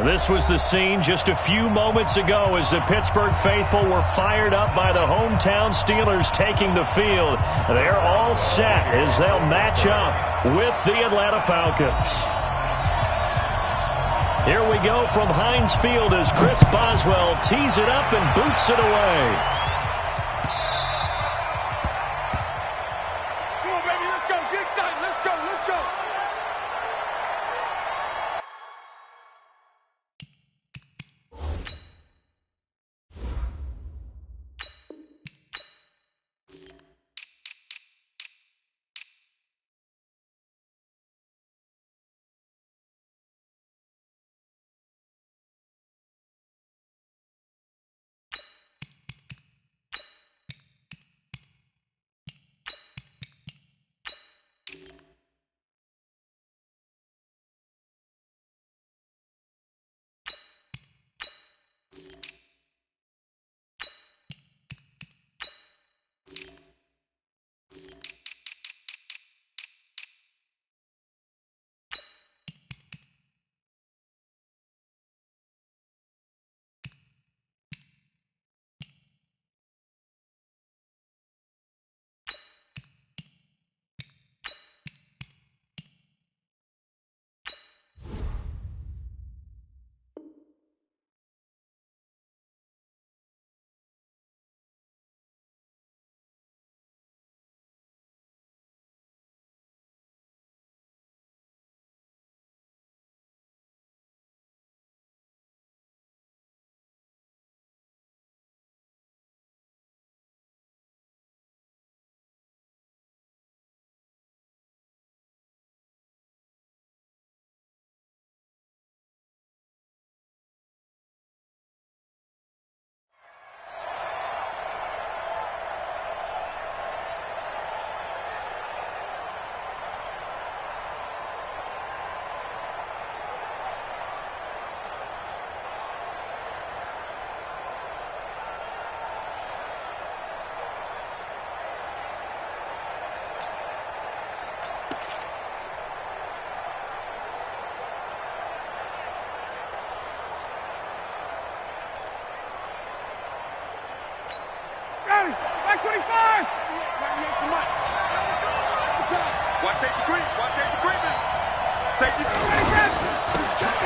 This was the scene just a few moments ago as the Pittsburgh faithful were fired up by the hometown Steelers taking the field. They're all set as they'll match up with the Atlanta Falcons. Here we go from Heinz Field as Chris Boswell tees it up and boots it away.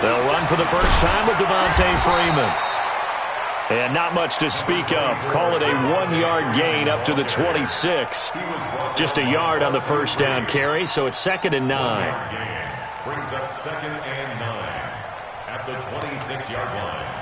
They'll run for the first time with Devontae Freeman. And not much to speak of. Call it a 1-yard gain up to the 26. Just a yard on the first down carry, so it's 2nd and 9. Brings up 2nd and 9 at the 26-yard line.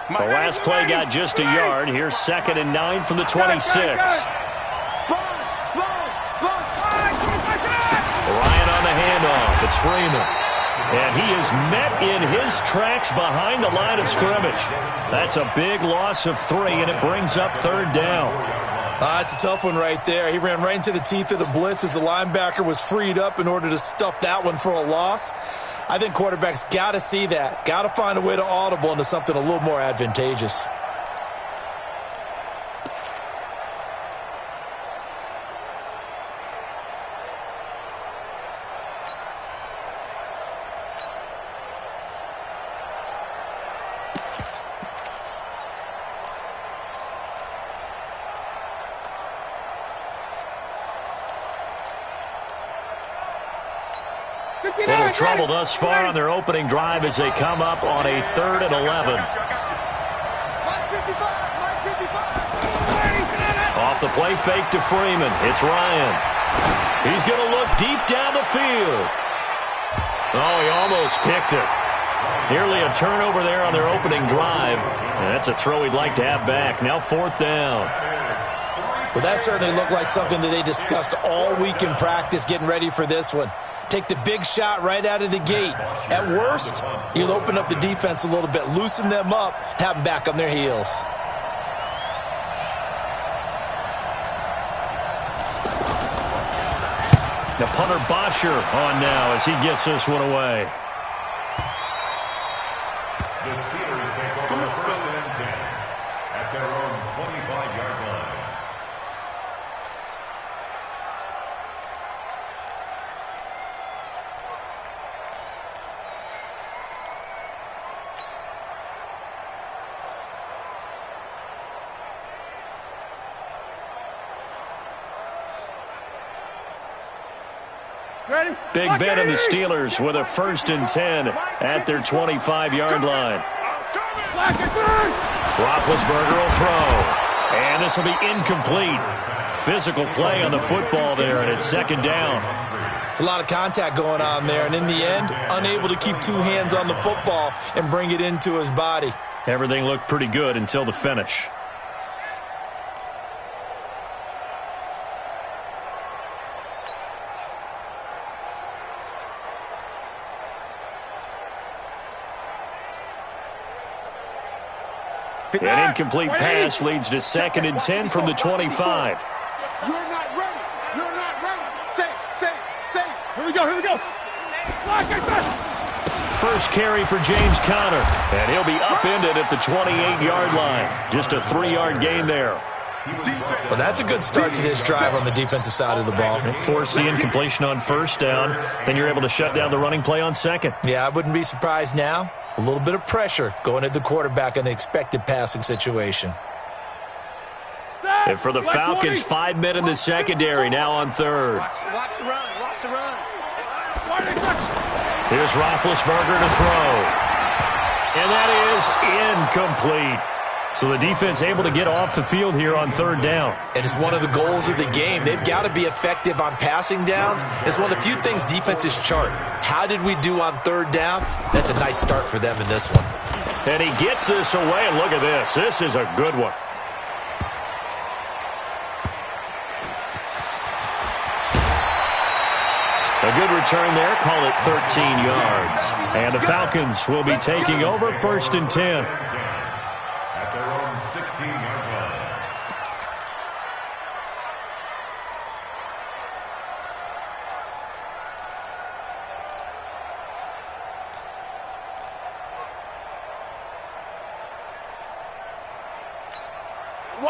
The last play got just a yard. Here's 2nd and 9 from the 26. Ryan on the handoff. It's Freeman. And he is met in his tracks behind the line of scrimmage. That's a big loss of 3, and it brings up 3rd down. It's a tough one right there. He ran right into the teeth of the blitz as the linebacker was freed up in order to stuff that one for a loss. I think quarterbacks got to see that. Got to find a way to audible into something a little more advantageous. Little trouble thus far on their opening drive as they come up on a 3rd and 11. Off the play fake to Freeman. It's Ryan. He's going to look deep down the field. Oh, he almost picked it. Nearly a turnover there on their opening drive. And that's a throw he'd like to have back. Now 4th down. Well, that certainly looked like something that they discussed all week in practice getting ready for this one. Take the big shot right out of the gate. At worst, you'll open up the defense a little bit, loosen them up, have them back on their heels. The punter Bosher on now as he gets this one away. The Steelers take over first and 10 at their own 25-yard line. Big Ben and the Steelers with a first and 10 at their 25-yard line. Roethlisberger will throw. And this will be incomplete. Physical play on the football there, and it's second down. It's a lot of contact going on there, and in the end, unable to keep two hands on the football and bring it into his body. Everything looked pretty good until the finish. An incomplete pass leads to second and 10 from the 25. You're not ready. You're not ready. Say. Here we go. First carry for James Conner, and he'll be upended at the 28-yard line. Just a 3-yard gain there. Well, that's a good start to this drive on the defensive side of the ball. Force the incompletion on first down, then you're able to shut down the running play on second. Yeah, I wouldn't be surprised now. A little bit of pressure going at the quarterback in an expected passing situation. And for the Falcons, 5 men in the secondary, now on third. Watch the run. Here's Roethlisberger to throw. And that is incomplete. So the defense able to get off the field here on third down. And it's one of the goals of the game. They've got to be effective on passing downs. It's one of the few things defenses chart. How did we do on third down? That's a nice start for them in this one. And he gets this away, and look at this. This is a good one. A good return there. Call it 13 yards. And the Falcons will be taking over first and 10. At their own 16-yard line.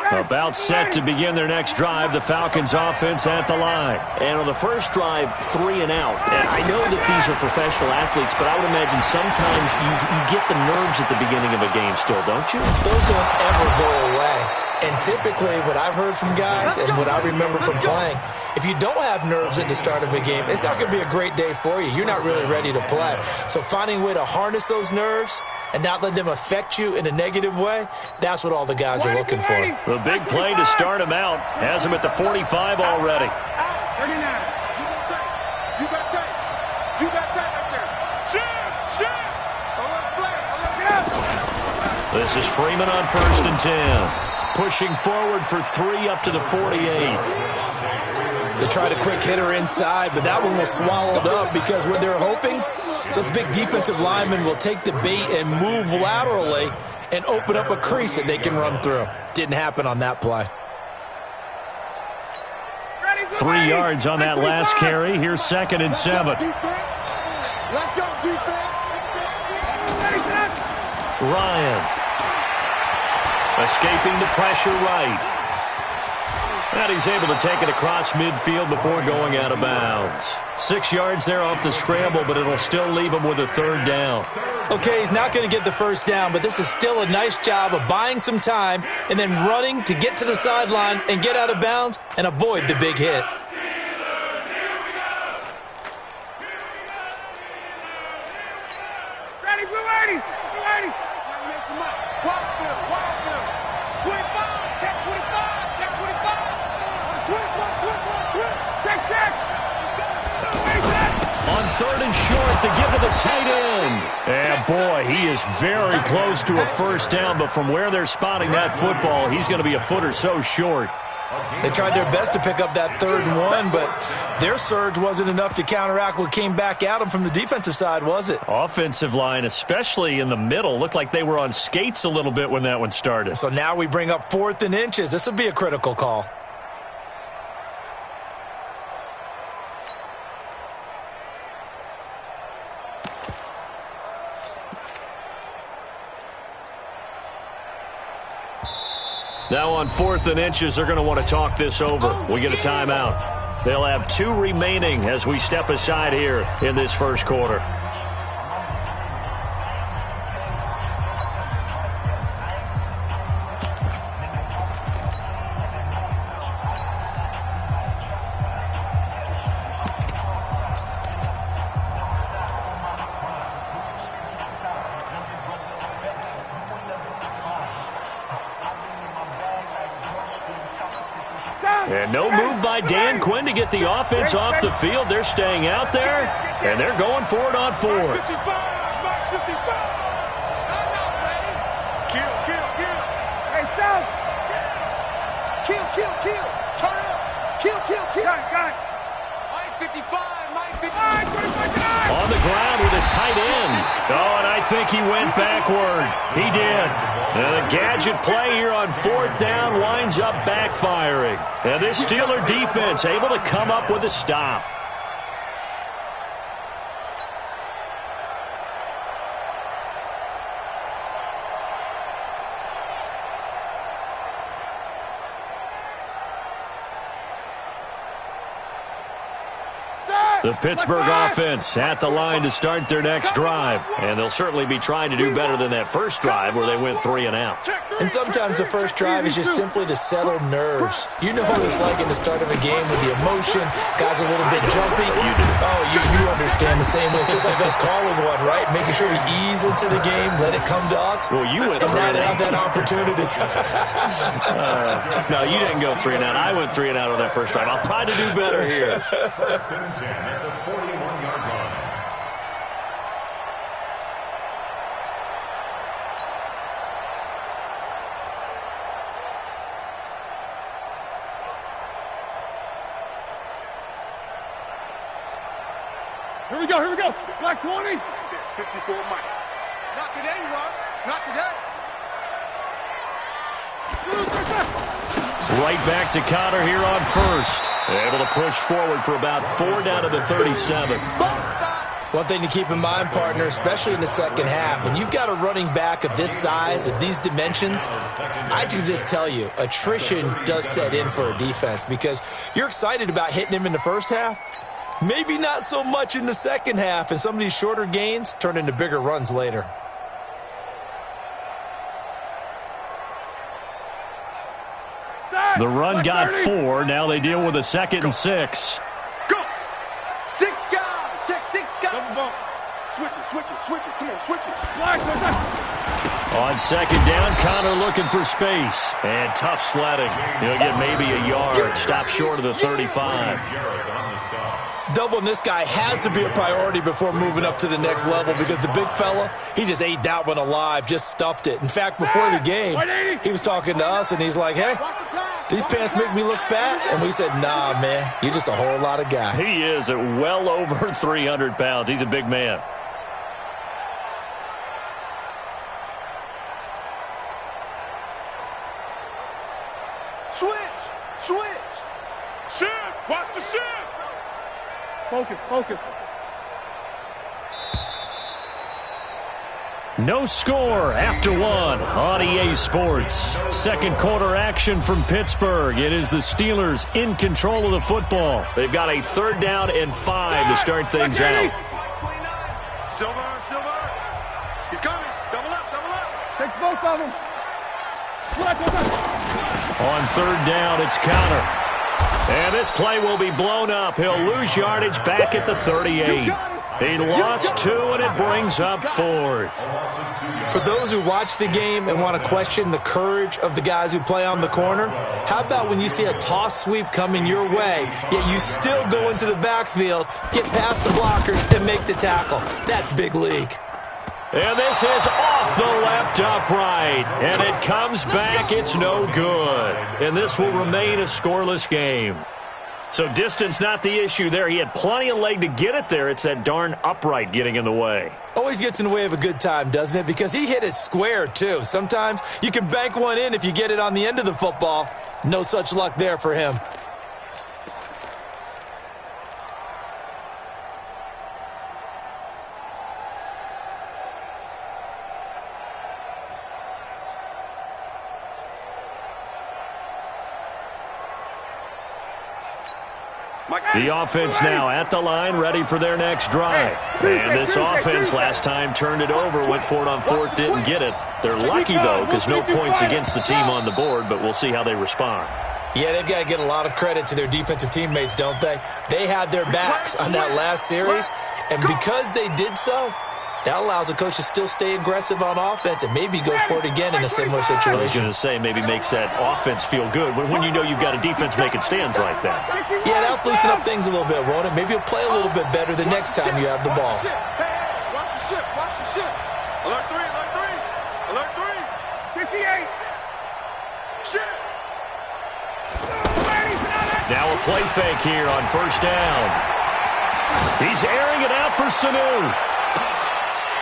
About set to begin their next drive, the Falcons offense at the line. And on the first drive, 3 and out. And I know that these are professional athletes, but I would imagine sometimes you get the nerves at the beginning of a game still, don't you? Those don't ever go away. And typically what I've heard from guys and what I remember from playing, if you don't have nerves at the start of a game, it's not going to be a great day for you. You're not really ready to play. So finding a way to harness those nerves and not let them affect you in a negative way, that's what all the guys are looking for. The big play to start him out has him at the 45 already. 39. You got tape. You got tape right there. Shit. This is Freeman on first and 10. Pushing forward for 3 up to the 48. They tried a quick hitter inside, but that one was swallowed up because what they're hoping, those big defensive linemen will take the bait and move laterally and open up a crease that they can run through. Didn't happen on that play. 3 yards on that last carry. Here's second and 7. Let's go, defense. Ryan. Escaping the pressure right. And he's able to take it across midfield before going out of bounds. 6 yards there off the scramble, but it'll still leave him with a third down. Okay, he's not going to get the first down, but this is still a nice job of buying some time and then running to get to the sideline and get out of bounds and avoid the big hit. Ready, blue 80. Wildfield. 25, check 25, check 25. Switch. Check. On third and short to give to the tight end. And boy, he is very close to a first down, but from where they're spotting that football, he's going to be a foot or so short. They tried their best to pick up that 3rd and 1, but their surge wasn't enough to counteract what came back at them from the defensive side, was it? Offensive line, especially in the middle, looked like they were on skates a little bit when that one started. So now we bring up 4th and inches. This would be a critical call. Now on 4th and inches, they're going to want to talk this over. We get a timeout. They'll have 2 remaining as we step aside here in this first quarter. And no move by Dan Quinn to get the offense off the field. They're staying out there, and they're going for it on 4th. Kill. Hey, Sam. Kill. Turn up. Kill. Got it. Mike 55. On the ground with a tight end. Oh, and I think he went backward. He did. And the gadget play here on 4th down winds up backfiring. And this Steeler defense able to come up with a stop. The Pittsburgh offense at the line to start their next drive. And they'll certainly be trying to do better than that first drive where they went 3 and out. And sometimes the first drive is just simply to settle nerves. You know what it's like at the start of a game with the emotion, guys a little bit jumpy. You do. Oh, you understand the same way. It's just like us calling one, right? Making sure we ease into the game, let it come to us. Well, you went 3 and and have out. that opportunity. No, you didn't go 3 and out. I went 3 and out on that first drive. I'll try to do better here. First and 10 at the 41-yard line. Here we go. Black 20. 54 Mike. Not today, you are. Not today. Right back to Connor here on 1st. Able to push forward for about 4 down to the 37. One thing to keep in mind, partner, especially in the second half, when you've got a running back of this size, of these dimensions, I can just tell you, attrition does set in for a defense because you're excited about hitting him in the first half. Maybe not so much in the second half, and some of these shorter gains turn into bigger runs later. The run got 4. Now they deal with a 2nd and 6. Go. 6 guys. Check 6 guys. Double bump. Switch it. Come on, switch it. On 2nd down, Connor looking for space. And tough sledding. He'll get maybe a yard. Stop short of the 35. Doubling this guy has to be a priority before moving up to the next level because the big fella, he just ate that one alive, just stuffed it. In fact, before the game, he was talking to us, and he's like, hey, these pants make me look fat? And we said, nah, man, you're just a whole lot of guy. He is at well over 300 pounds. He's a big man. Switch. Shift. Watch the shift. Focus. No score after 1 on EA Sports. Second quarter action from Pittsburgh. It is the Steelers in control of the football. They've got a 3rd down and 5 to start things out. Silver. He's coming. Double up. Take both of them. On 3rd down, it's Connor. And this play will be blown up. He'll lose yardage back at the 38. He lost 2, and it brings up 4th. For those who watch the game and want to question the courage of the guys who play on the corner, how about when you see a toss sweep coming your way, yet you still go into the backfield, get past the blockers, and make the tackle? That's big league. And this is off the left upright. And it comes back. It's no good. And this will remain a scoreless game. So distance not the issue there. He had plenty of leg to get it there. It's that darn upright getting in the way. Always gets in the way of a good time, doesn't it? Because he hit it square, too. Sometimes you can bank one in if you get it on the end of the football. No such luck there for him. The offense now at the line, ready for their next drive. And this offense last time turned it over, went for it on fourth, didn't get it. They're lucky, though, because no points against the team on the board, but we'll see how they respond. Yeah, they've got to get a lot of credit to their defensive teammates, don't they? They had their backs on that last series, and because they did so, that allows a coach to still stay aggressive on offense and maybe go for it again in a similar situation. I was going to say maybe makes that offense feel good when you know you've got a defense making stands like that. Yeah, that'll loosen up things a little bit, won't it? Maybe you'll play a little bit better the next time you have the ball. Watch the ship. Watch the ship. Alert 3. Alert 3. Alert 3. 58. Shit. Now a play fake here on first down. He's airing it out for Sanu.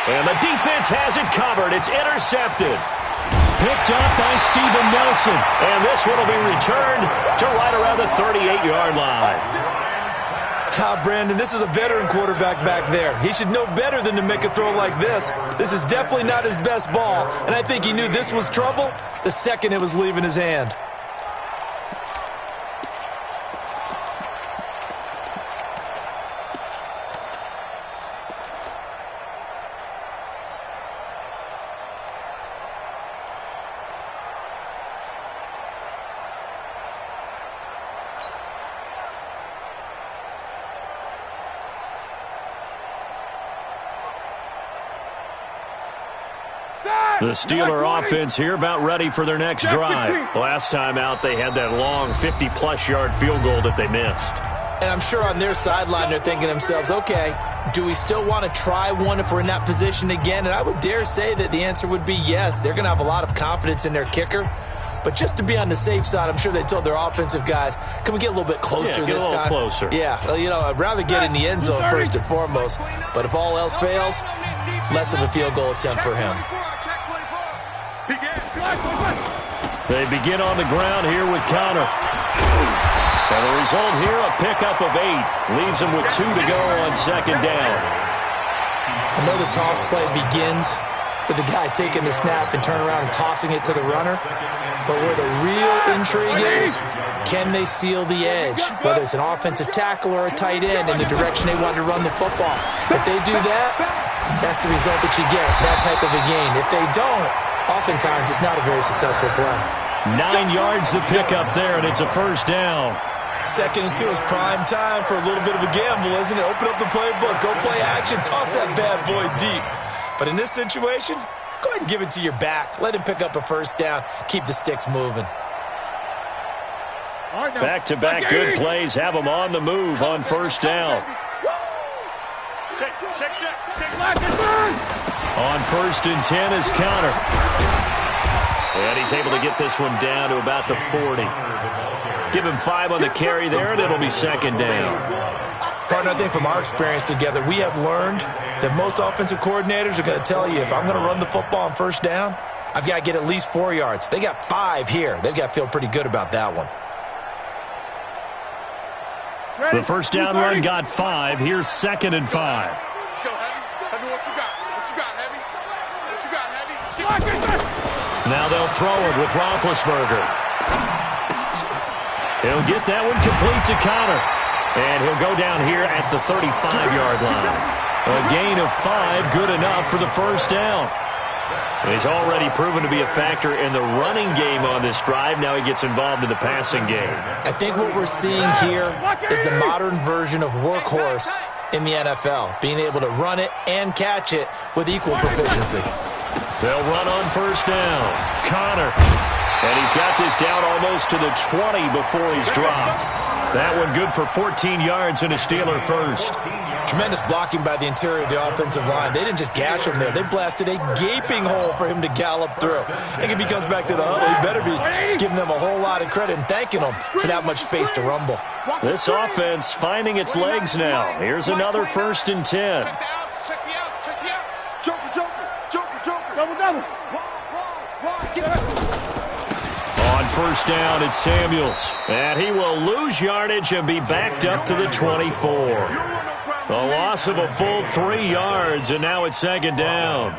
And the defense has it covered. It's intercepted. Picked up by Steven Nelson. And this one will be returned to right around the 38-yard line. Brandon, this is a veteran quarterback back there. He should know better than to make a throw like this. This is definitely not his best ball. And I think he knew this was trouble the second it was leaving his hand. The Steeler offense here about ready for their next drive. Last time out, they had that long 50-plus yard field goal that they missed. And I'm sure on their sideline they're thinking to themselves, okay, do we still want to try one if we're in that position again? And I would dare say that the answer would be yes. They're going to have a lot of confidence in their kicker. But just to be on the safe side, I'm sure they told their offensive guys, can we get a little bit closer this time? Yeah, get a little closer. Yeah, you know, I'd rather get in the end zone first and foremost. But if all else fails, less of a field goal attempt for him. They begin on the ground here with Connor. And the result here, a pickup of 8. Leaves them with 2 to go on second down. I know the toss play begins with the guy taking the snap and turning around and tossing it to the runner. But where the real intrigue is, can they seal the edge? Whether it's an offensive tackle or a tight end in the direction they want to run the football. If they do that, that's the result that you get, that type of a gain. If they don't, oftentimes it's not a very successful play. 9 yards to pick up there, and it's a first down. 2nd and 2 is prime time for a little bit of a gamble, isn't it? Open up the playbook, go play action, toss that bad boy deep. But in this situation, go ahead and give it to your back. Let him pick up a first down. Keep the sticks moving. Back-to-back good plays have them on the move on first down. On 1st and 10 is Connor. And he's able to get this one down to about the 40. Give him 5 on the carry there, and it'll be second down. Partner, I think from our experience together, we have learned that most offensive coordinators are going to tell you, if I'm going to run the football on first down, I've got to get at least 4 yards. They got 5 here. They've got to feel pretty good about that one. The first down run got 5. Here's 2nd and 5. Let's go, Heavy. Heavy, what you got? What you got, Heavy? What you got, Heavy? Now they'll throw it with Roethlisberger. He'll get that one complete to Connor. And he'll go down here at the 35-yard line. A gain of 5, good enough for the first down. He's already proven to be a factor in the running game on this drive. Now he gets involved in the passing game. I think what we're seeing here is the modern version of workhorse in the NFL, being able to run it and catch it with equal proficiency. They'll run on first down. Connor. And he's got this down almost to the 20 before he's dropped. That one good for 14 yards and a Steeler first. Tremendous blocking by the interior of the offensive line. They didn't just gash him there. They blasted a gaping hole for him to gallop through. I think if he comes back to the huddle, he better be giving them a whole lot of credit and thanking them for that much space to rumble. This offense finding its legs now. Here's another 1st and 10. Check me out. Check me out. Joker. Double. On first down, it's Samuels. And he will lose yardage and be backed up to the 24. A loss of a full 3 yards, and now it's second down.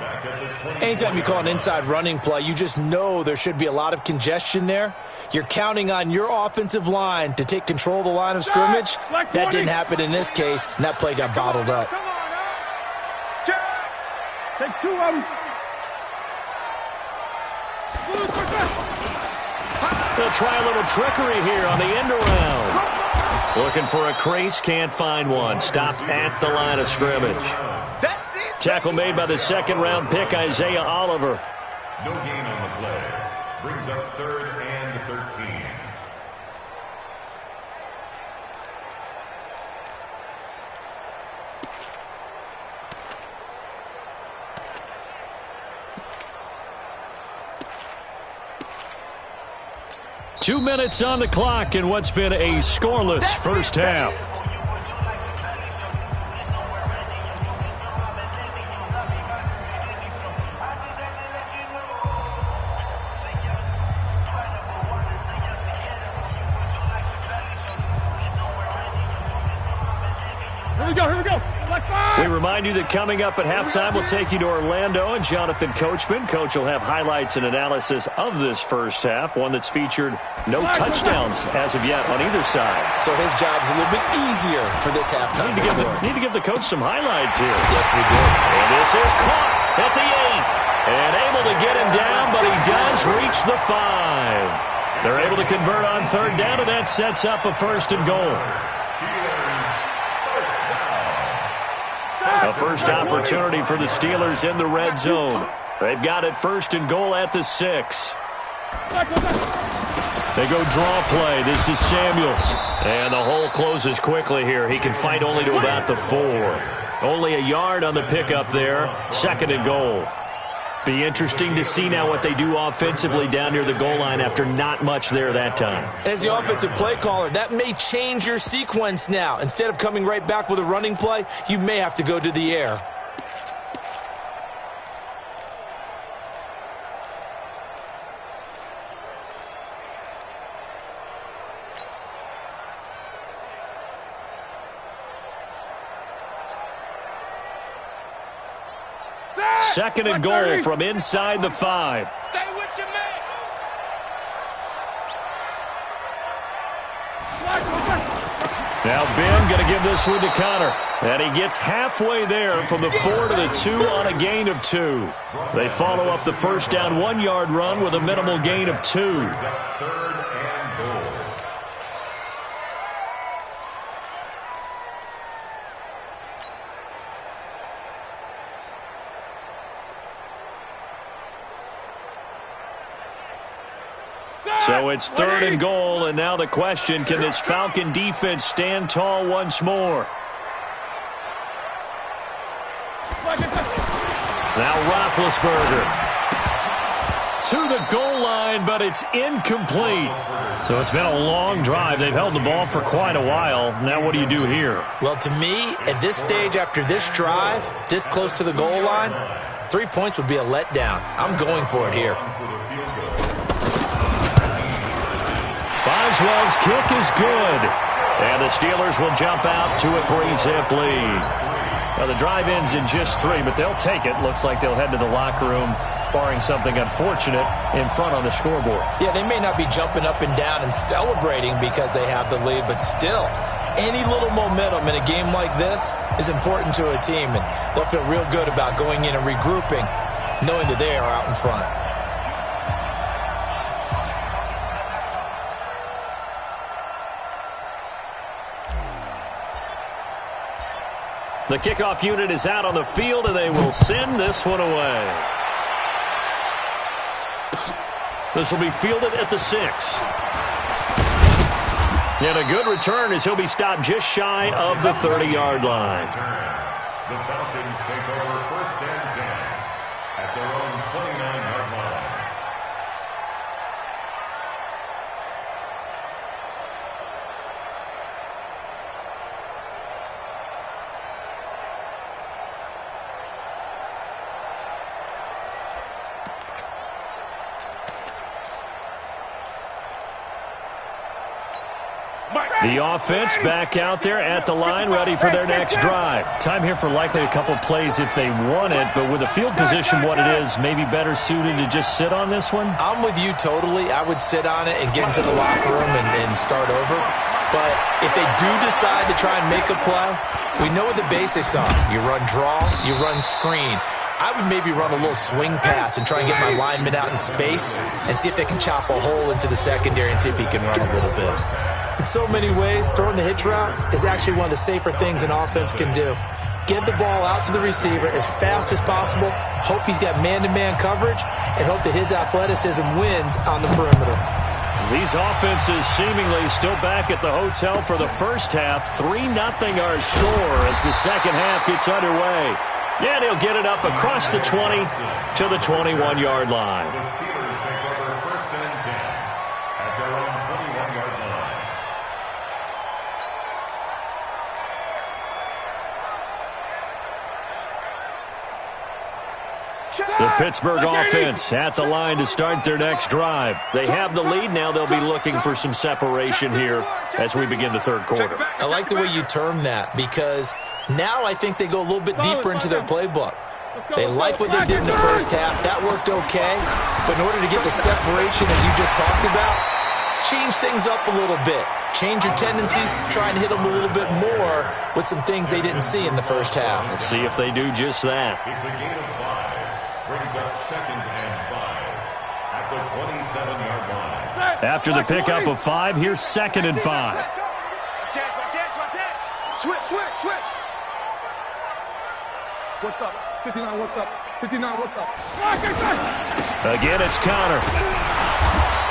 Anytime you call an inside running play, you just know there should be a lot of congestion there. You're counting on your offensive line to take control of the line of scrimmage. That didn't happen in this case, and that play got bottled up. Take 2 of them. They'll try a little trickery here on the end around. Looking for a crease, can't find one. Stopped at the line of scrimmage. Tackle made by the second-round pick, Isaiah Oliver. No gain on the play. Brings up 3rd and 13. Two minutes on the clock in what's been a scoreless first half. Here we go. We remind you that coming up at halftime, we'll take you to Orlando and Jonathan Coachman. Coach will have highlights and analysis of this first half, one that's featured no touchdowns as of yet on either side. So his job's a little bit easier for this halftime. Need to give the coach some highlights here. Yes, we do. And this is caught at the 8. And able to get him down, but he does reach the 5. They're able to convert on third down, and that sets up a 1st and goal. A first opportunity for the Steelers in the red zone. They've got it 1st and goal at the 6. They go draw play. This is Samuels. And the hole closes quickly here. He can fight only to about the 4. Only a yard on the pickup there. 2nd and goal. Be interesting to see now what they do offensively down near the goal line after not much there that time. As the offensive play caller, that may change your sequence now. Instead of coming right back with a running play, you may have to go to the air. Second and goal from inside the 5. Stay with your man. Now Ben going to give this one to Connor. And he gets halfway there from the 4 to the 2 on a gain of 2. They follow up the first down 1-yard run with a minimal gain of 2. 3rd and goal. So it's 3rd and goal, and now the question, can this Falcon defense stand tall once more? Now Roethlisberger to the goal line, but it's incomplete. So it's been a long drive. They've held the ball for quite a while. Now what do you do here? Well, to me, at this stage after this drive, this close to the goal line, 3 points would be a letdown. I'm going for it here. Boswell's kick is good. And the Steelers will jump out to a 3-zip lead. Now the drive ends in just 3, but they'll take it. Looks like they'll head to the locker room, barring something unfortunate, in front on the scoreboard. Yeah, they may not be jumping up and down and celebrating because they have the lead, but still, any little momentum in a game like this is important to a team, and they'll feel real good about going in and regrouping, knowing that they are out in front. The kickoff unit is out on the field, and they will send this one away. This will be fielded at the 6. And a good return as he'll be stopped just shy of the 30-yard line. The Falcons take over 1st and 10 at their own 29-yard line. The offense back out there at the line, ready for their next drive. Time here for likely a couple plays if they want it, but with the field position what it is, maybe better suited to just sit on this one? I'm with you totally. I would sit on it and get into the locker room and start over. But if they do decide to try and make a play, we know what the basics are. You run draw, you run screen. I would maybe run a little swing pass and try and get my lineman out in space and see if they can chop a hole into the secondary and see if he can run a little bit. In so many ways, throwing the hitch route is actually one of the safer things an offense can do. Get the ball out to the receiver as fast as possible, hope he's got man-to-man coverage, and hope that his athleticism wins on the perimeter. These offenses seemingly still back at the hotel for the first half. 3-0 our score as the second half gets underway. And he'll get it up across the 20 to the 21-yard line. The Steelers take over first and 10 at their own 21-yard line. The Pittsburgh offense at the line to start their next drive. They have the lead. Now they'll be looking for some separation here as we begin the third quarter. I like the way you term that because now I think they go a little bit deeper into their playbook. They like what they did in the first half. That worked okay. But in order to get the separation that you just talked about, change things up a little bit. Change your tendencies, try and hit them a little bit more with some things they didn't see in the first half. Let's see if they do just that. It's a gain of 5. Brings up second and 5 at the 27-yard line. After the pickup of 5, here's second and 5. Switch. What's up? 59, what's up? 59, what's up? Again, it's Connor.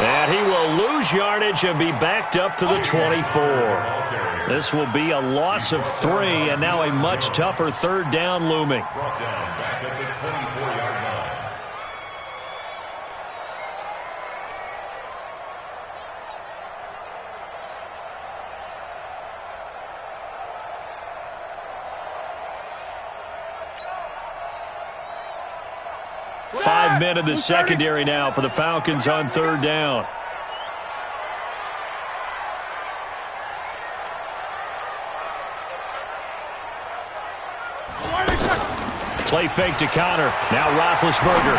And he will lose yardage and be backed up to the 24. This will be a loss of 3, and now a much tougher third down looming. Brought down back at the 24-yard line. Five men in the secondary now for the Falcons on third down. Play fake to Connor. Now Roethlisberger.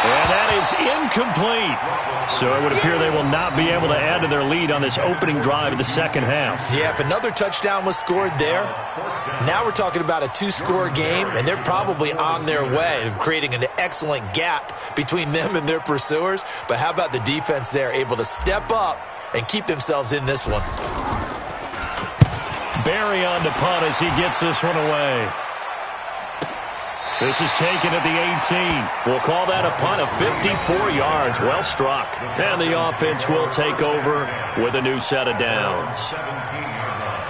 And that is incomplete. So it would appear they will not be able to add to their lead on this opening drive of the second half. Yeah, if another touchdown was scored there, now we're talking about a 2-score game, and they're probably on their way of creating an excellent gap between them and their pursuers. But how about the defense there, able to step up and keep themselves in this one? Barry on to punt as he gets this one away. This is taken at the 18. We'll call that a punt of 54 yards. Well struck. And the offense will take over with a new set of downs. 17-yard line.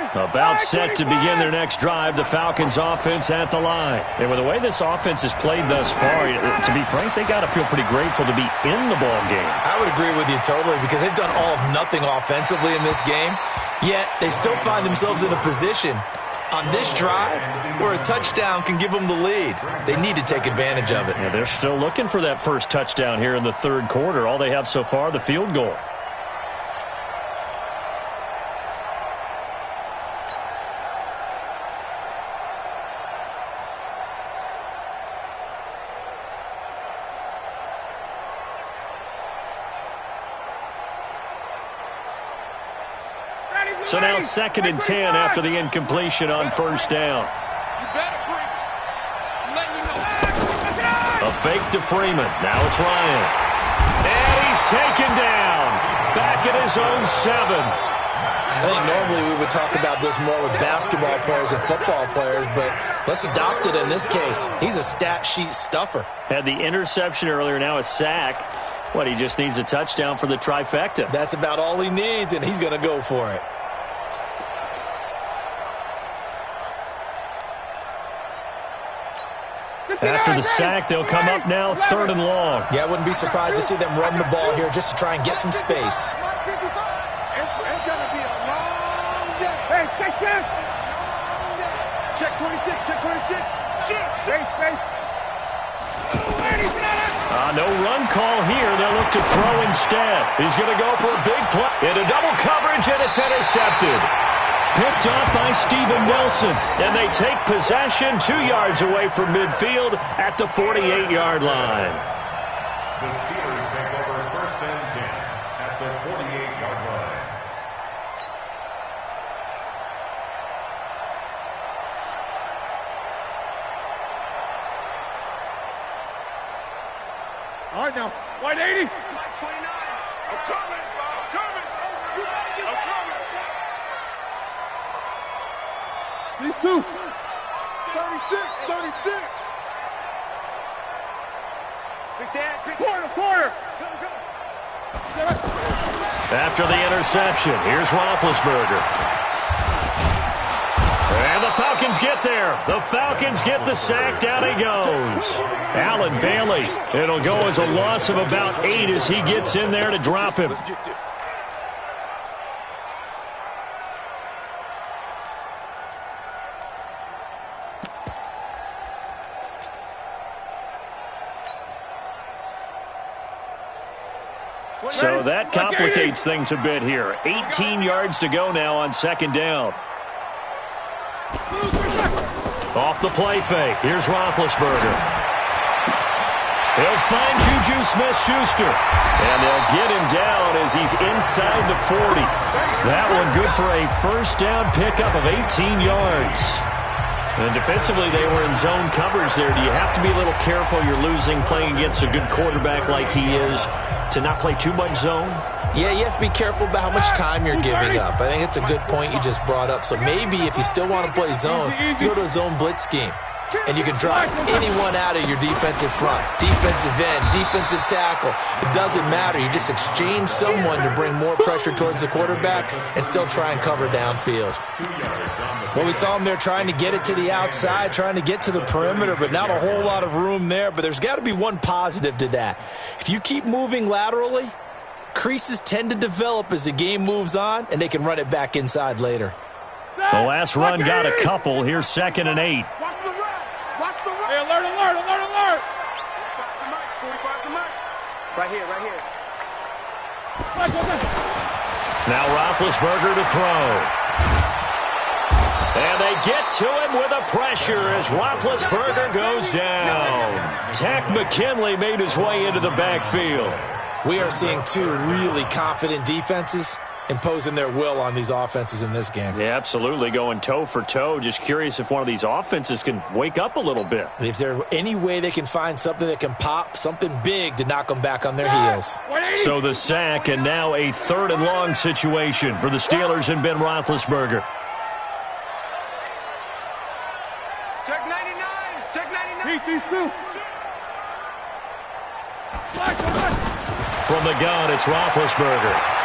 About set to begin their next drive, the Falcons offense at the line. And with the way this offense has played thus far, to be frank, they got to feel pretty grateful to be in the ball game. I would agree with you totally because they've done all of nothing offensively in this game, yet they still find themselves in a position on this drive where a touchdown can give them the lead. They need to take advantage of it. Yeah, they're still looking for that first touchdown here in the third quarter. All they have so far, the field goal. So now second and 10 after the incompletion on first down. A fake to Freeman. Now it's Ryan. And he's taken down. Back at his own 7. I think normally we would talk about this more with basketball players and football players, but let's adopt it in this case. He's a stat sheet stuffer. Had the interception earlier, now a sack. What, he just needs a touchdown for the trifecta. That's about all he needs, and he's going to go for it. After the sack, they'll come up now third and long. Yeah, I wouldn't be surprised to see them run the ball here just to try and get some space. It's going to be a long day. Hey, check. Check 26, check 26. Space. No run call here. They'll look to throw instead. He's going to go for a big play. Into double coverage, and it's intercepted. Picked up by Steven Nelson. And they take possession 2 yards away from midfield at the 48-yard line. The Steelers take over 1st and 10 at the 48-yard line. All right, now. White 80. White 29. I'm coming. I'm coming. I'm coming. These two. 36. 36. Big Dan. Corner. After the interception, here's Roethlisberger. And the Falcons get there. The Falcons get the sack. Down he goes. Allen Bailey. It'll go as a loss of about 8 as he gets in there to drop him. So that complicates things a bit here. 18 yards to go now on 2nd down. Off the play fake. Here's Roethlisberger. He'll find Juju Smith-Schuster. And they'll get him down as he's inside the 40. That one good for a 1st down pickup of 18 yards. And defensively, they were in zone coverage there. Do you have to be a little careful? You're losing playing against a good quarterback like he is to not play too much zone? Yeah, you have to be careful about how much time you're giving up. I think it's a good point you just brought up. So maybe if you still want to play zone, you go to a zone blitz scheme. And you can drop anyone out of your defensive front. Defensive end, defensive tackle. It doesn't matter. You just exchange someone to bring more pressure towards the quarterback and still try and cover downfield. Well, we saw him there trying to get it to the outside, trying to get to the perimeter, but not a whole lot of room there. But there's got to be one positive to that. If you keep moving laterally, creases tend to develop as the game moves on, and they can run it back inside later. The last run got a couple. Here's 2nd and 8. Hey, alert. Right here. Now Roethlisberger to throw. And they get to him with a pressure as Roethlisberger goes down. Tack McKinley made his way into the backfield. We are seeing 2 really confident defenses imposing their will on these offenses in this game. Yeah, absolutely, going toe for toe. Just curious if one of these offenses can wake up a little bit. If there's any way they can find something that can pop, something big to knock them back on their heels. So the sack, and now a 3rd and long situation for the Steelers and Ben Roethlisberger. Check 99. Keep these two. From the gun, it's Roethlisberger.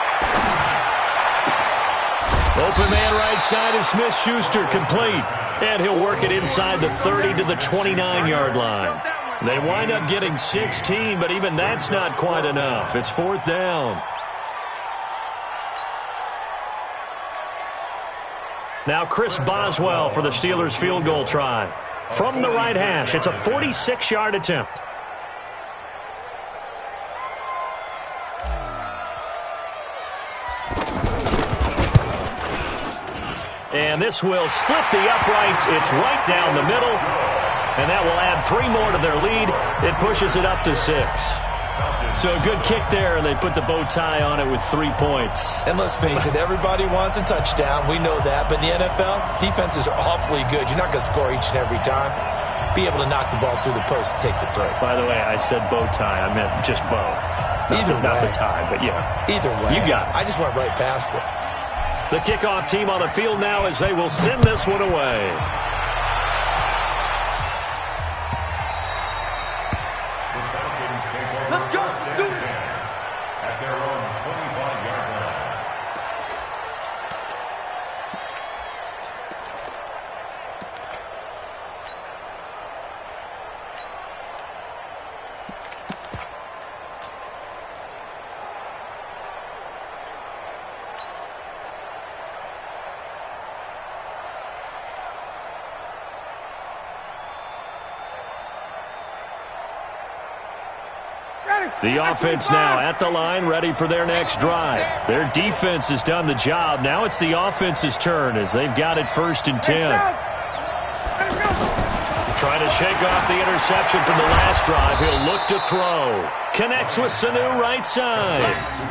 Open man right side is Smith-Schuster, complete. And he'll work it inside the 30 to the 29-yard line. They wind up getting 16, but even that's not quite enough. It's 4th down. Now Chris Boswell for the Steelers field goal try. From the right hash, it's a 46-yard attempt. And this will split the uprights. It's right down the middle. And that will add 3 more to their lead. It pushes it up to 6. So a good kick there, and they put the bow tie on it with 3 points. And let's face it, everybody wants a touchdown. We know that. But in the NFL, defenses are awfully good. You're not going to score each and every time. Be able to knock the ball through the post and take the throw. By the way, I said bow tie. I meant just bow. Not the tie, but yeah. Either way. You got it. I just went right past it. The kickoff team on the field now as they will send this one away. Let's go. Do it. At their own 25-yard line. The offense now at the line, ready for their next drive. Their defense has done the job. Now it's the offense's turn as they've got it 1st and 10. Trying to shake off the interception from the last drive. He'll look to throw. Connects with Sanu right side.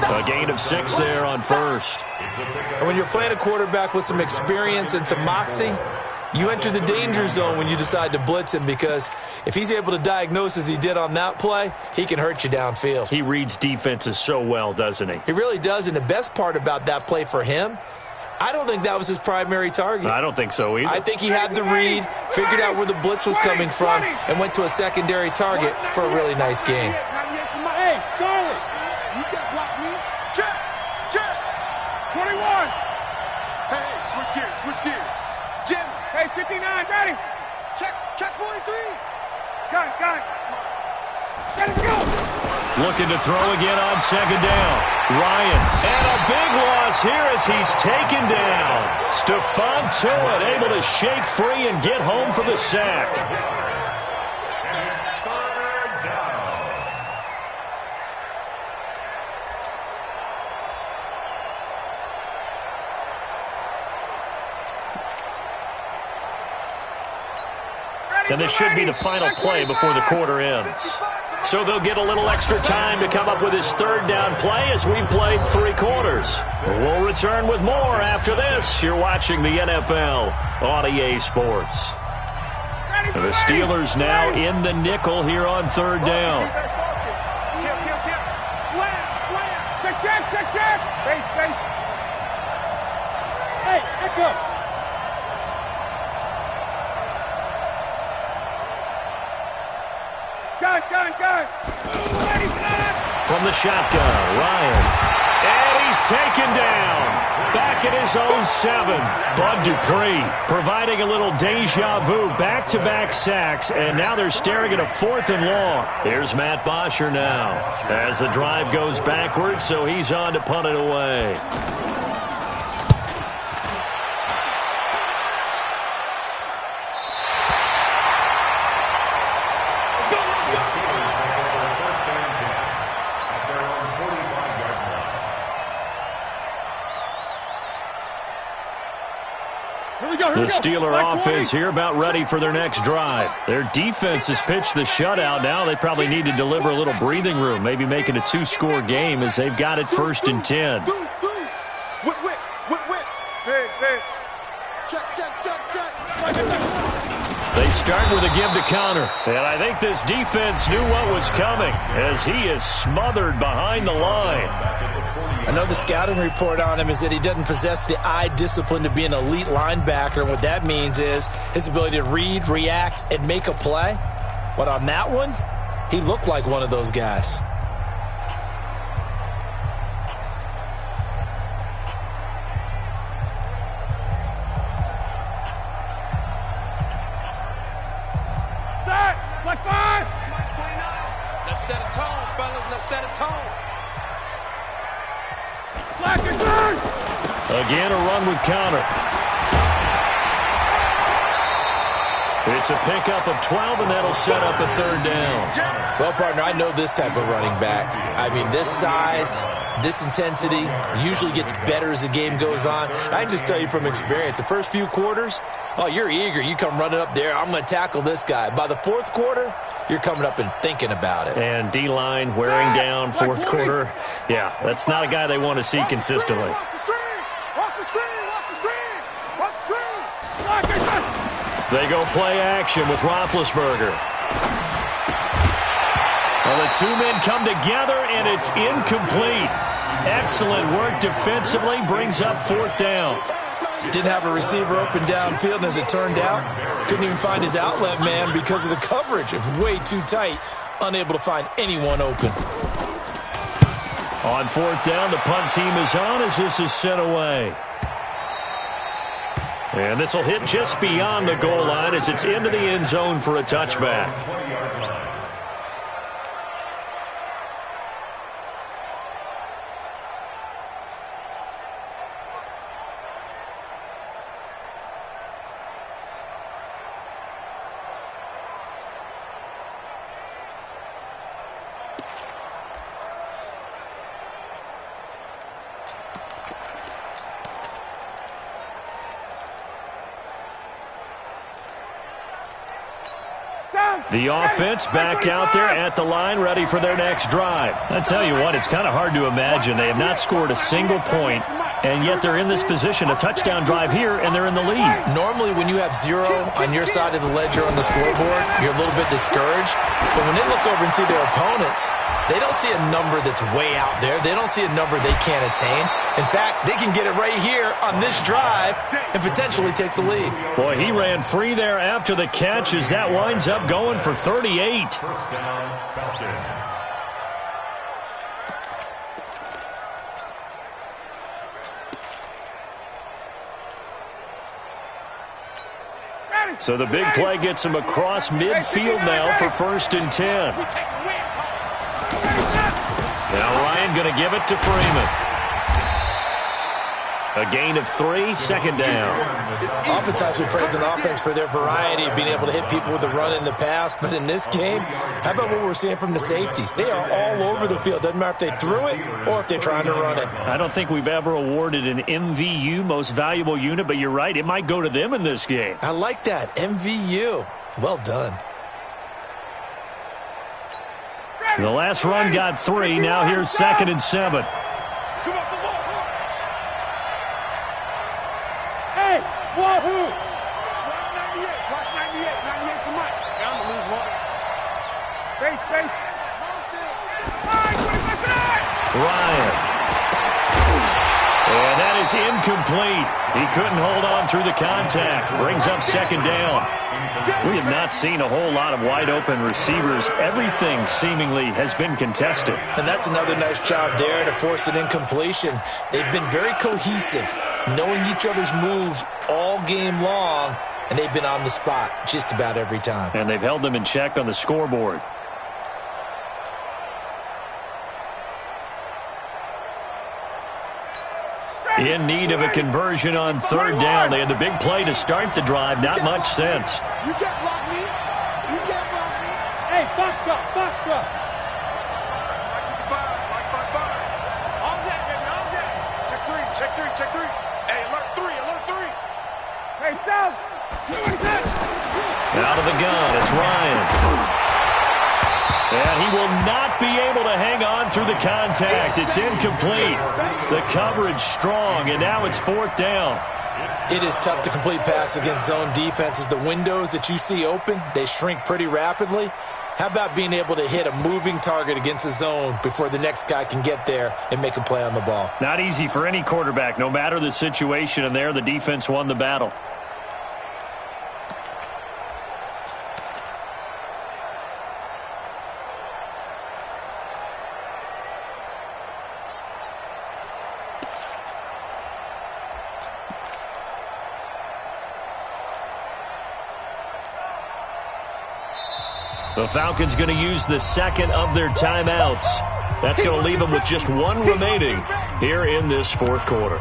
A gain of 6 there on 1st. And when you're playing a quarterback with some experience and some moxie, you enter the danger zone when you decide to blitz him, because if he's able to diagnose as he did on that play, he can hurt you downfield. He reads defenses so well, doesn't he? He really does, and the best part about that play for him, I don't think that was his primary target. I don't think so either. I think he had the read, figured out where the blitz was coming from, and went to a secondary target for a really nice gain. Hey, Charlie, you can't block me. Check, check. 21. Hey, switch gears. Jim. Hey, 59, ready. Check 43. Got it. Let it go. Looking to throw again on 2nd down. Ryan, and a big loss here as he's taken down. Stephon Tuitt able to shake free and get home for the sack. And it's 3rd down. And this should be the final play before the quarter ends. So they'll get a little extra time to come up with his 3rd down play as we've played 3 quarters. We'll return with more after this. You're watching the NFL on EA Sports. And the Steelers now in the nickel here on 3rd down. Check. Base. Hey, echo. Gun. From the shotgun, Ryan. And he's taken down. Back at his own 7. Bud Dupree providing a little deja vu. Back-to-back sacks, and now they're staring at a 4th and long. Here's Matt Bosher now as the drive goes backwards, so he's on to punt it away. The Steeler offense here about ready for their next drive. Their defense has pitched the shutout. Now they probably need to deliver a little breathing room, maybe make it a 2-score game as they've got it 1st and 10. Whip. Hey. Check. They start with a give to counter, and I think this defense knew what was coming as he is smothered behind the line. I know the scouting report on him is that he doesn't possess the eye discipline to be an elite linebacker. And what that means is his ability to read, react, and make a play. But on that one, he looked like one of those guys. Black 5. Let's set a tone, fellas. Let's set a tone. Black and third. Again, a run with counter. It's a pickup of 12, and that'll set up a 3rd down. Well, partner, I know this type of running back. I mean, this size, this intensity usually gets better as the game goes on. I can just tell you from experience, the first few quarters, oh, you're eager. You come running up there, I'm going to tackle this guy. By the 4th quarter, you're coming up and thinking about it. And D-line wearing down 4th quarter. Yeah, that's not a guy they want to see consistently. Watch the screen. They go play action with Roethlisberger. Well, the 2 men come together, and it's incomplete. Excellent work defensively, brings up 4th down. Didn't have a receiver open downfield, and as it turned out, couldn't even find his outlet man because of the coverage. It's way too tight, unable to find anyone open. On 4th down, the punt team is on as this is sent away. And this will hit just beyond the goal line as it's into the end zone for a touchback. The offense back out there at the line, ready for their next drive. I tell you what, it's kind of hard to imagine. They have not scored a single point, and yet they're in this position, a touchdown drive here, and they're in the lead. Normally, when you have 0 on your side of the ledger on the scoreboard, you're a little bit discouraged. But when they look over and see their opponents, they don't see a number that's way out there. They don't see a number they can't attain. In fact, they can get it right here on this drive and potentially take the lead. Boy, he ran free there after the catch as that winds up going for 38. First down, Falcons. So the big play gets him across midfield now for 1st and 10. Now Ryan going to give it to Freeman. A gain of 3, 2nd down. Oftentimes we praise an offense for their variety of being able to hit people with the run in the pass. But in this game, how about what we're seeing from the safeties? They are all over the field. Doesn't matter if they threw it or if they're trying to run it. I don't think we've ever awarded an MVU, most valuable unit, but you're right. It might go to them in this game. I like that. MVU. Well done. The last run got 3. Now here's 2nd and 7. Wahoo! Watch 98. Watch 98. 98 to Mike. Yeah, I'm going to lose one. Space. Ryan. And that is incomplete. He couldn't hold on through the contact. Brings up 2nd down. We have not seen a whole lot of wide-open receivers. Everything seemingly has been contested. And that's another nice job there to force an incompletion. They've been very cohesive, knowing each other's moves all game long, and they've been on the spot just about every time. And they've held them in check on the scoreboard. In need of a conversion on 3rd down. They had the big play to start the drive. Not much sense. You can't block me. You can't block me. Hey, box truck. Like 55. Like 55. All that, baby, all that. Check 3. Hey, alert 3. Hey, Sal. Out of the gun, it's Ryan. And he will not be able to hang on through the contact. It's incomplete. The coverage strong, and now it's 4th down. It is tough to complete passes against zone defenses. The windows that you see open, they shrink pretty rapidly. How about being able to hit a moving target against a zone before the next guy can get there and make a play on the ball? Not easy for any quarterback, no matter the situation, and there the defense won the battle. The Falcons going to use the 2nd of their timeouts. That's going to leave them with just 1 remaining here in this 4th quarter.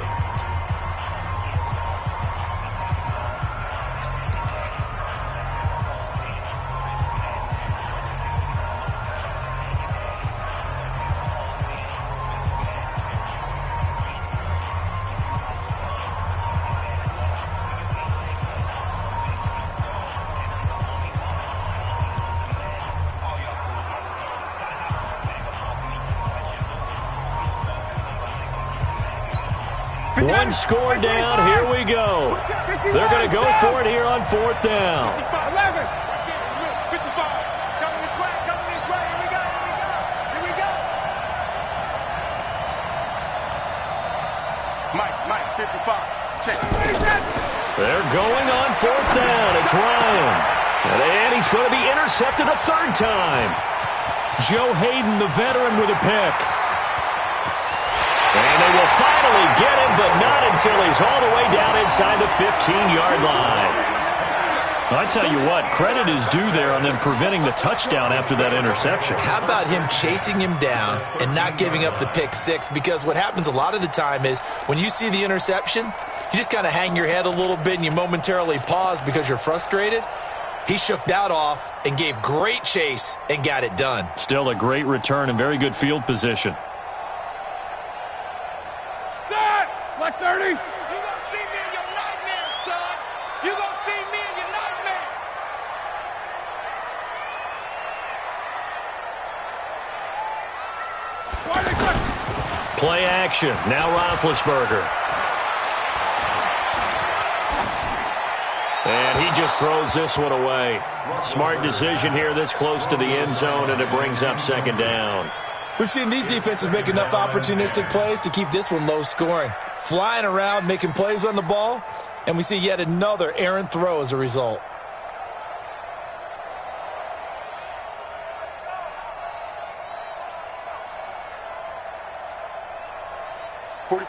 One score down. Here we go. They're going to go for it here on 4th down. 11. 55. Coming this way. Here we go. Mike, 55. Check. They're going on 4th down. It's Ryan. And he's going to be intercepted a 3rd time. Joe Hayden, the veteran, with a pick. And they will finally get him, but not until he's all the way down inside the 15-yard line. I tell you what, credit is due there on them preventing the touchdown after that interception. How about him chasing him down and not giving up the pick 6? Because what happens a lot of the time is when you see the interception, you just kind of hang your head a little bit and you momentarily pause because you're frustrated. He shook that off and gave great chase and got it done. Still a great return and very good field position. Like 30. You gonna see me in your nightmares, son. You gonna see me in your nightmares. Play action. Now Roethlisberger. And he just throws this one away. Smart decision here this close to the end zone, and it brings up second down. We've seen these defenses make enough opportunistic plays to keep this one low scoring. Flying around, making plays on the ball, and we see yet another errant throw as a result.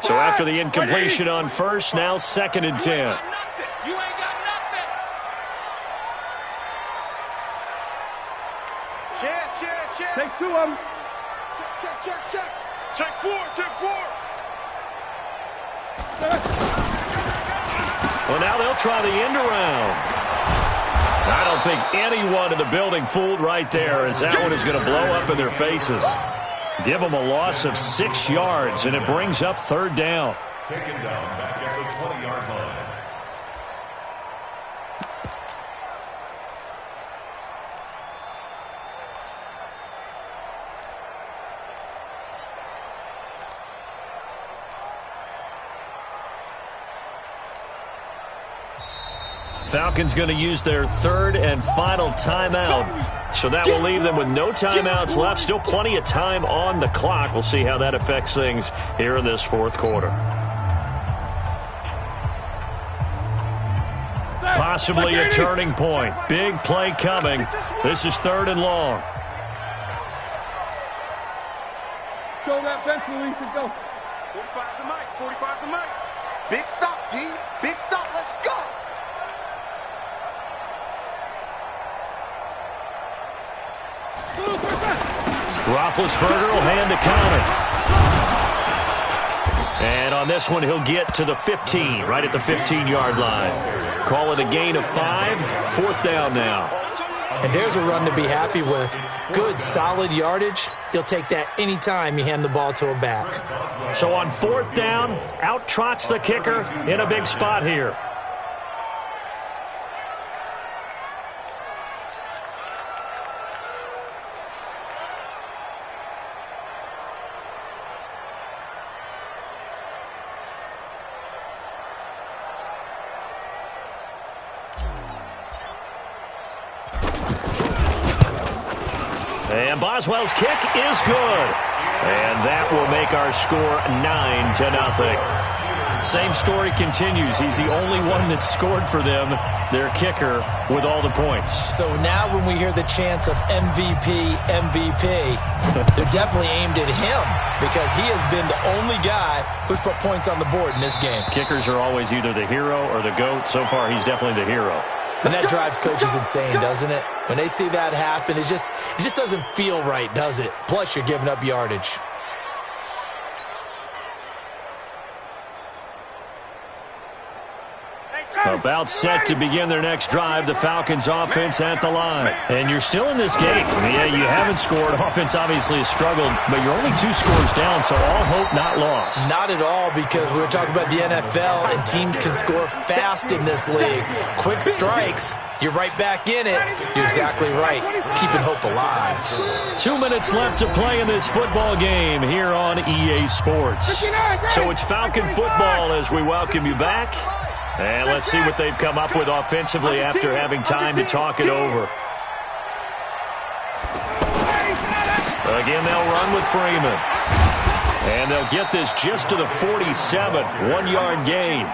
So after the incompletion on first, now 2nd and 10. You ain't got nothing. Check. Take 2 of them. Check. Check 4. Well, now they'll try the end around. I don't think anyone in the building fooled right there, as that one is going to blow up in their faces. Give them a loss of 6 yards, and it brings up 3rd down. Taken down back at the 20-yard line. Falcons going to use their 3rd and final timeout. So that will leave them with no timeouts left. Still plenty of time on the clock. We'll see how that affects things here in this 4th quarter. Possibly a turning point. Big play coming. This is 3rd and long. Show that bench release and go. 45 the mic. Big stop, G. Big stop. Let's go. Roethlisberger will hand to County. And on this one, he'll get to the 15, right at the 15-yard line. Call it a gain of 5, 4th down now. And there's a run to be happy with. Good, solid yardage. He'll take that anytime you hand the ball to a back. So on 4th down, out trots the kicker in a big spot here. And Boswell's kick is good. And that will make our score 9-0. Same story continues. He's the only one that scored for them, their kicker, with all the points. So now when we hear the chants of MVP, they're definitely aimed at him because he has been the only guy who's put points on the board in this game. Kickers are always either the hero or the GOAT. So far, he's definitely the hero. And that drives coaches insane, doesn't it? When they see that happen, it just doesn't feel right, does it? Plus, you're giving up yardage. About set to begin their next drive, the Falcons offense at the line. And you're still in this game. Yeah, you haven't scored. Offense obviously has struggled, but you're only 2 scores down, so all hope not lost. Not at all, because we were talking about the NFL, and teams can score fast in this league. Quick strikes, you're right back in it. You're exactly right. Keeping hope alive. 2 minutes left to play in this football game here on EA Sports. So it's Falcon football as we welcome you back. And let's see what they've come up with offensively after having time to talk it over. Again, they'll run with Freeman. And they'll get this just to the 47, 1-yard gain.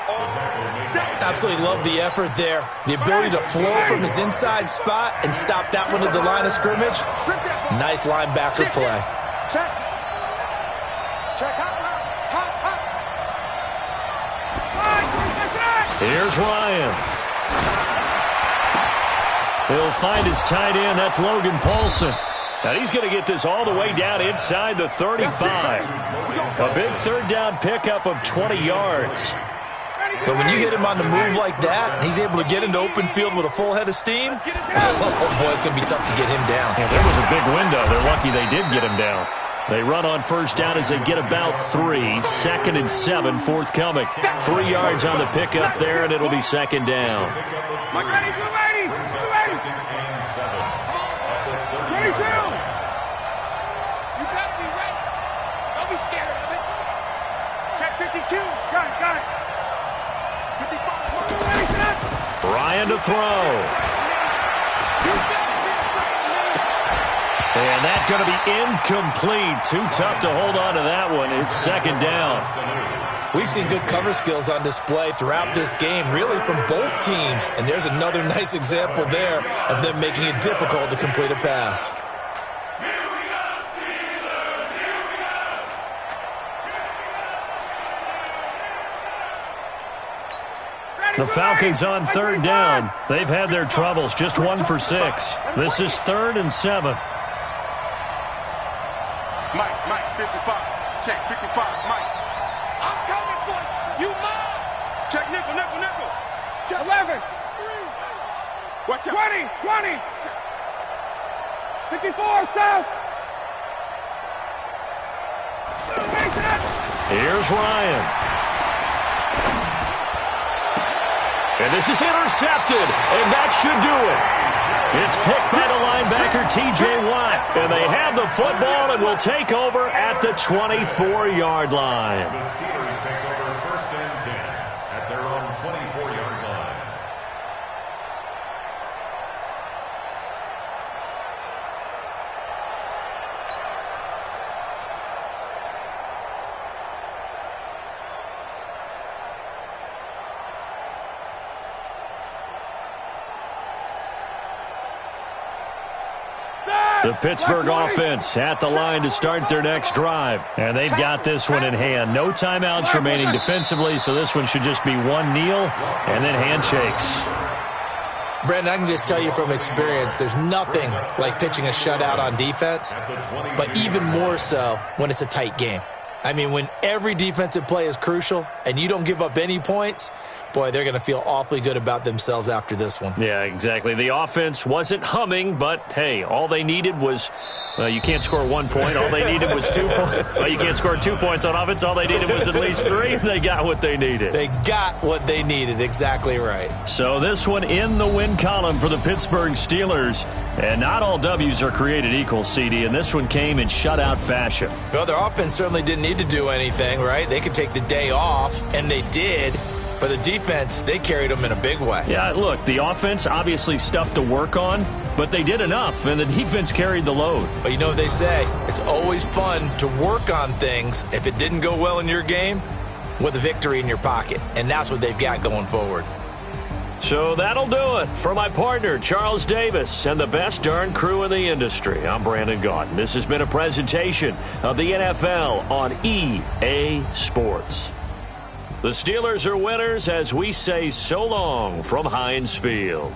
Absolutely love the effort there. The ability to flow from his inside spot and stop that one at the line of scrimmage. Nice linebacker play. Check. Here's Ryan. He'll find his tight end. That's Logan Paulson. Now he's going to get this all the way down inside the 35. A big 3rd down pickup of 20 yards. But when you hit him on the move like that, he's able to get into open field with a full head of steam. Oh, boy, it's going to be tough to get him down. Yeah, there was a big window. They're lucky they did get him down. They run on 1st down as they get about 3. 2nd and 7, forthcoming. 3 yards on the pickup there, and it'll be 2nd down. Ready, 280. 22. You got to be ready. Don't be scared of it. 52. Got it. 55. Ryan to throw. And that's going to be incomplete. Too tough to hold on to that one. It's second down. We've seen good cover skills on display throughout this game, really from both teams. And there's another nice example there of them making it difficult to complete a pass. The Falcons on third down. They've had their troubles. Just 1 for 6. This is 3rd and 7. Mike, 55. Check, 55, Mike. I'm coming for you. You mine. Check, nickel. Check. 11. Watch out. 20. 54, south. Here's Ryan. And this is intercepted, and that should do it. It's picked by the linebacker, T.J. Watt, and they have the football and will take over at the 24-yard line. The Steelers take over 1st and 10 at their own 24-yard line. The Pittsburgh offense at the line to start their next drive. And they've got this one in hand. No timeouts remaining defensively, so this one should just be one kneel and then handshakes. Brandon, I can just tell you from experience, there's nothing like pitching a shutout on defense, but even more so when it's a tight game. I mean, when every defensive play is crucial and you don't give up any points, boy, they're going to feel awfully good about themselves after this one. Yeah, exactly. The offense wasn't humming, but, hey, all they needed was, well, you can't score 1 point. All they needed was 2 points. Well, you can't score 2 points on offense. All they needed was at least 3. They got what they needed. They got what they needed. Exactly right. So this one in the win column for the Pittsburgh Steelers. And not all W's are created equal, CD, and this one came in shutout fashion. Well, their offense certainly didn't need to do anything, right? They could take the day off, and they did. But the defense, they carried them in a big way. Yeah, look, the offense, obviously stuff to work on, but they did enough, and the defense carried the load. But you know what they say, it's always fun to work on things if it didn't go well in your game with a victory in your pocket, and that's what they've got going forward. So that'll do it. For my partner, Charles Davis, and the best darn crew in the industry, I'm Brandon Gaudin. This has been a presentation of the NFL on EA Sports. The Steelers are winners as we say so long from Heinz Field.